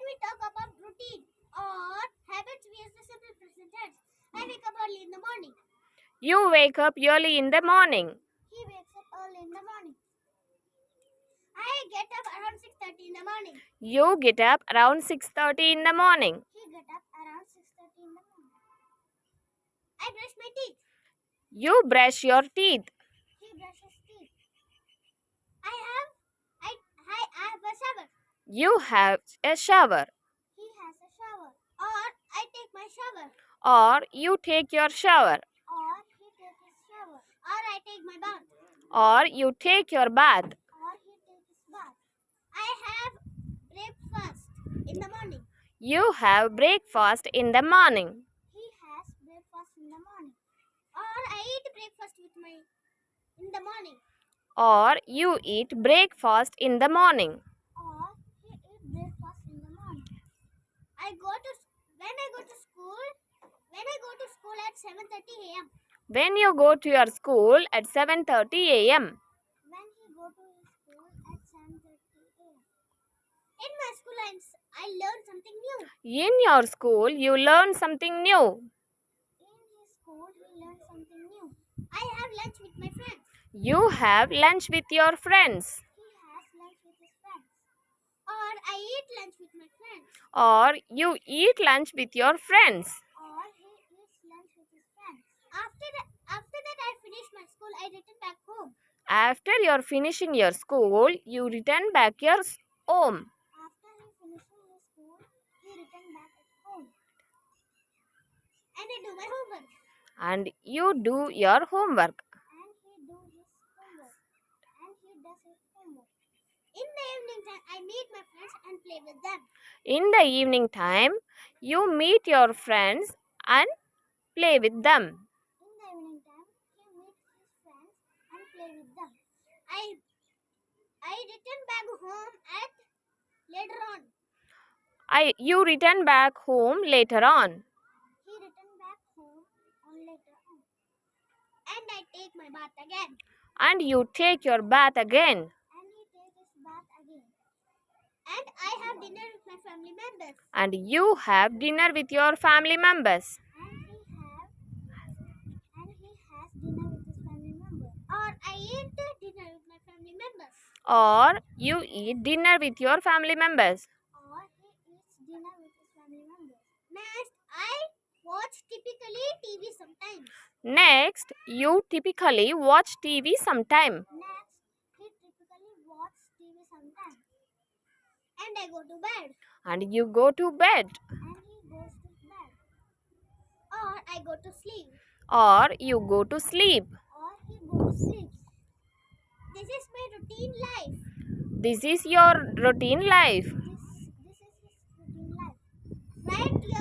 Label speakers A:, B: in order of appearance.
A: When we talk about routine or habits, we use the simple present tense. I wake up early in the morning.
B: You wake up early in the morning.
A: He wakes up early in the morning. I get up around 6:30 in the morning.
B: You get up around 6:30 in the morning.
A: He get up around 6:30 in the morning. I brush my teeth.
B: You brush your teeth.
A: He brushes teeth. I have a shower.
B: You have a shower.
A: He has a shower. Or I take my shower.
B: Or you take your shower.
A: Or he takes his shower. Or I take my bath.
B: Or you take your bath.
A: Or he takes his bath. I have breakfast in the morning.
B: You have breakfast in the morning.
A: He has breakfast in the morning. Or I eat breakfast in the morning.
B: Or you eat breakfast in the morning.
A: Or he eats breakfast in the morning. When I go to school at 7:30 a.m.
B: When you go to your school at 7:30 a.m.
A: When he go to his school at 7:30 a.m. In my school, I learn something new.
B: In your school, you learn something new.
A: In his school, he learns something new. I have lunch with my friends.
B: You have lunch with your friends.
A: He has lunch with his friends. Or I eat lunch with my friends.
B: Or you eat lunch with your friends.
A: Or he eats lunch with his friends. After that I finish my school, I return back home.
B: After you're finishing your school, you return back your home.
A: After he finishing his school, he return back at home. And I do my homework.
B: And you do your homework.
A: And he do his homework. And he does his homework. In the evening time, I meet my friends and play with them.
B: In the evening time, you meet your friends and play with them.
A: In the evening time, he meets his friends and play with them. I return back home at later on.
B: You return back home later on.
A: He returned back home later on. And I take my bath again.
B: And you take your bath again.
A: And he takes his bath again. And I have dinner with my family members.
B: And you have dinner with your family members.
A: And he has dinner with his family members. Or I eat dinner with my family members.
B: Or you eat dinner with your family members.
A: Or he eats dinner with his family members. Next, I watch typically TV sometimes.
B: Next, you typically watch TV sometime.
A: Next, he typically watch TV sometimes. And I go to bed.
B: And you go to bed.
A: And he goes to bed. Or I go to sleep.
B: Or you go to sleep.
A: Or he goes to sleep. This is my routine life.
B: This is your routine life.
A: This is his routine life. Write your